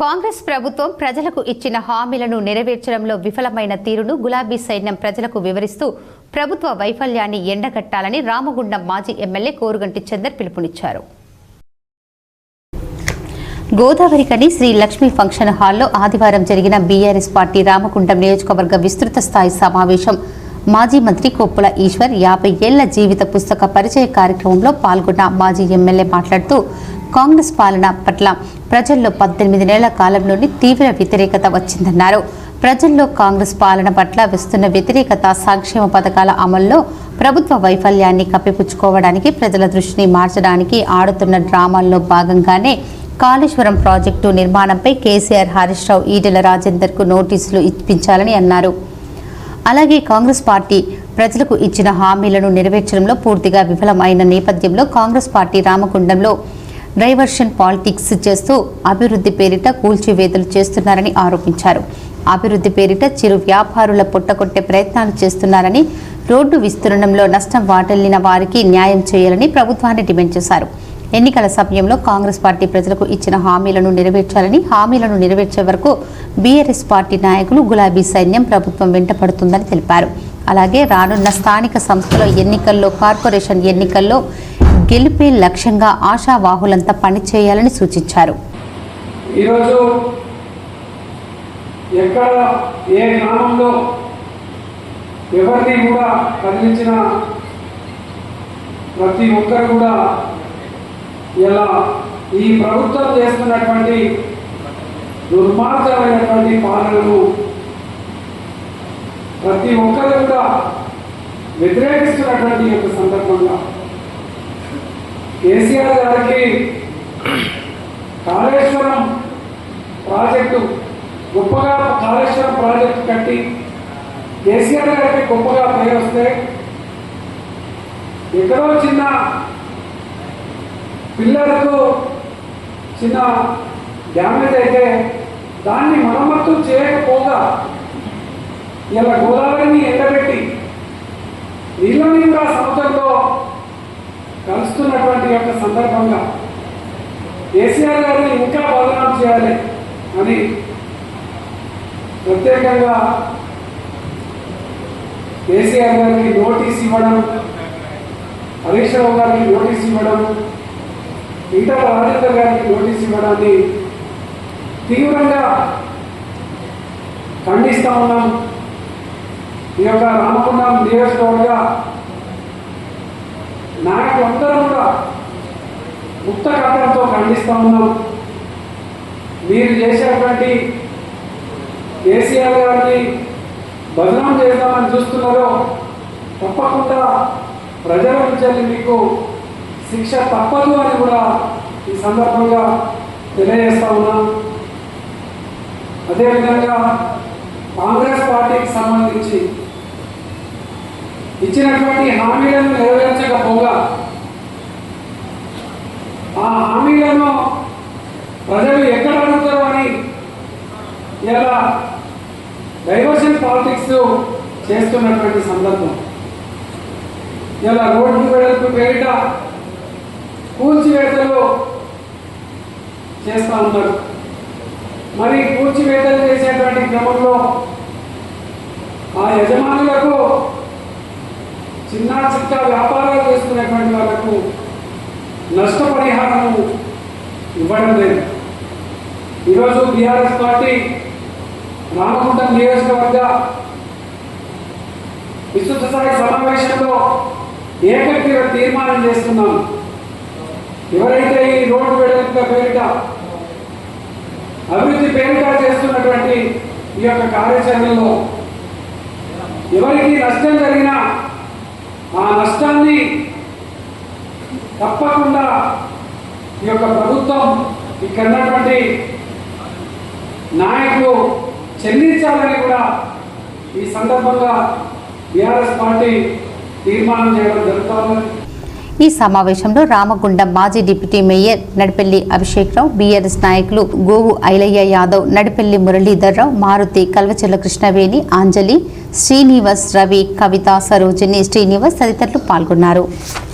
కాంగ్రెస్ ప్రభుత్వం ప్రజలకు ఇచ్చిన హామీలను నెరవేర్చడంలో విఫలమైన తీరును గులాబీ సైన్యం ప్రజలకు వివరిస్తూ ప్రభుత్వ వైఫల్యాన్ని ఎండగట్టాలని రామగుండం మాజీ ఎమ్మెల్యే కోరుగంటి చందర్ పిలుపునిచ్చారు. గోదావరికని శ్రీ లక్ష్మీ ఫంక్షన్ హాల్లో ఆదివారం జరిగిన బీఆర్ఎస్ పార్టీ రామగుండం నియోజకవర్గ విస్తృత స్థాయి సమావేశం మాజీ మంత్రి కొప్పుల ఈశ్వర్ 50 ఏళ్ల జీవిత పుస్తక పరిచయ కార్యక్రమంలో పాల్గొన్న మాజీ ఎమ్మెల్యే మాట్లాడుతూ కాంగ్రెస్ పాలన పట్ల ప్రజల్లో 18 నెలల కాలంలోని తీవ్ర వ్యతిరేకత వచ్చిందన్నారు. ప్రజల్లో కాంగ్రెస్ పాలన పట్ల వస్తున్న వ్యతిరేకత, సంక్షేమ పథకాల అమల్లో ప్రభుత్వ వైఫల్యాన్ని కప్పిపుచ్చుకోవడానికి, ప్రజల దృష్టిని మార్చడానికి ఆడుతున్న డ్రామాల్లో భాగంగానే కాళేశ్వరం ప్రాజెక్టు నిర్మాణంపై కేసీఆర్, హరీష్ రావు, ఈటెల రాజేందర్కు నోటీసులు ఇప్పించాలని అన్నారు. అలాగే కాంగ్రెస్ పార్టీ ప్రజలకు ఇచ్చిన హామీలను నెరవేర్చడంలో పూర్తిగా విఫలమైన నేపథ్యంలో కాంగ్రెస్ పార్టీ రామగుండంలో డైవర్షన్ పాలిటిక్స్ చేస్తూ అభివృద్ధి పేరిట కూల్చివేతలు చేస్తున్నారని ఆరోపించారు. అభివృద్ధి పేరిట చిరు వ్యాపారుల పొట్టకొట్టే ప్రయత్నాలు చేస్తున్నారని, రోడ్డు విస్తరణంలో నష్టం వాటిల్లిన వారికి న్యాయం చేయాలని ప్రభుత్వాన్ని డిమాండ్ చేశారు. ఎన్నికల సమయంలో కాంగ్రెస్ పార్టీ ప్రజలకు ఇచ్చిన హామీలను నెరవేర్చాలని, హామీలను నెరవేర్చే వరకు బీఆర్ఎస్ పార్టీ నాయకులు, గులాబీ సైన్యం ప్రభుత్వం వెంటపడుతుందని తెలిపారు. అలాగే రానున్న స్థానిక సంస్థల ఎన్నికల్లో, కార్పొరేషన్ ఎన్నికల్లో గెలిపే లక్ష్యంగా ఆశావాహులంతా పనిచేయాలని సూచించారు. ఈరోజు ఎక్కడ ఏ గ్రామంలో ఎవరిని కూడా కదిలించిన ప్రతి ఒక్కరు కూడా ఇలా ఈ ప్రభుత్వం చేస్తున్నటువంటి దుర్మార్గమైనటువంటి పాలనను ప్రతి ఒక్కరు కూడా వ్యతిరేకిస్తున్నటువంటి యొక్క సందర్భంగా కేసీఆర్ గారికి కాళేశ్వరం ప్రాజెక్టు గొప్పగా, కాళేశ్వరం ప్రాజెక్టు కట్టి కేసీఆర్ గారికి గొప్పగా పేరు వస్తే ఎక్కడో చిన్న పిల్లలకు చిన్న డ్యామేజ్ అయితే దాన్ని మరమ్మత్తు చేయకపోగా ఇలా గోదావరిని ఎండబెట్టి నీళ్ళని కూడా సముద్రంలో కలుస్తున్నటువంటి యొక్క సందర్భంగా కేసీఆర్ గారిని ఇంకా బదనాం చేయాలి అని ప్రత్యేకంగా కేసీఆర్ గారికి నోటీస్ ఇవ్వడం, హరీష్ రావు గారికి నోటీస్ ఇవ్వడం, ఈటెల రాజేందర్ గారికి నోటీస్ ఇవ్వడాన్ని తీవ్రంగా ఖండిస్తా ఉన్నాం. ఈ యొక్క రామగుండం నియోజకవర్గ నాయకులందరూ కూడా ముక్త కథలతో ఖండిస్తా ఉన్నాం. మీరు చేసేటువంటి కేసీఆర్ గారిని బదనాం చేద్దామని చూస్తున్నారో తప్పకుండా ప్రజల నుంచి మీకు శిక్ష తప్పదు అని కూడా ఈ సందర్భంగా తెలియజేస్తా ఉన్నాం. అదేవిధంగా కాంగ్రెస్ పార్టీకి సంబంధించి ఇచ్చినటువంటి హామీలను నెరవేర్చకపోగా ఆ హామీలను ప్రజలు ఎక్కడ అడుగుతారు అని ఇలా డైవర్షన్ పాలిటిక్స్ చేస్తున్నటువంటి సందర్భం. ఇలా రోడ్డు వెడల్పు పేరిట కూల్చివేతలు చేస్తూ ఉన్నారు. మరి కూల్చివేతలు చేసేటువంటి క్రమంలో ఆ యజమానులకు, చిన్న చిన్న వ్యాపారాలు చేస్తున్నటువంటి వాళ్ళకు నష్టపరిహారం ఇవ్వడం లేదు. ఈరోజు బీఆర్ఎస్ పార్టీ రామగుండం నియోజకవర్గ విస్తృత స్థాయి సమావేశంలో ఏకగ్రీవ తీర్మానం చేస్తున్నాం. ఎవరైతే ఈ రోడ్డు వెడల్పుల పేరిట, అభివృద్ధి పేరిట చేస్తున్నటువంటి ఈ యొక్క కార్యాచరణలో ఎవరికి నష్టం జరిగినా ఆ నష్టాన్ని తప్పకుండా ఈ యొక్క ప్రభుత్వం, ఇక్కడ ఉన్నటువంటి నాయకులు చెల్లించాలని కూడా ఈ సందర్భంగా బీఆర్ఎస్ పార్టీ తీర్మానం చేయడం జరుగుతోంది. ఈ సమావేశంలో రామగుండం మాజీ డిప్యూటీ మేయర్ నడిపెల్లి అభిషేక్ రావు, బీఆర్ఎస్ నాయకులు గోవు ఐలయ్య యాదవ్, నడిపెల్లి మురళీధర్ రావు, మారుతి, కల్వచెర్ల కృష్ణవేణి, అంజలి, శ్రీనివాస్, రవి, కవిత, సరోజిని, శ్రీనివాస్ తదితరులు పాల్గొన్నారు.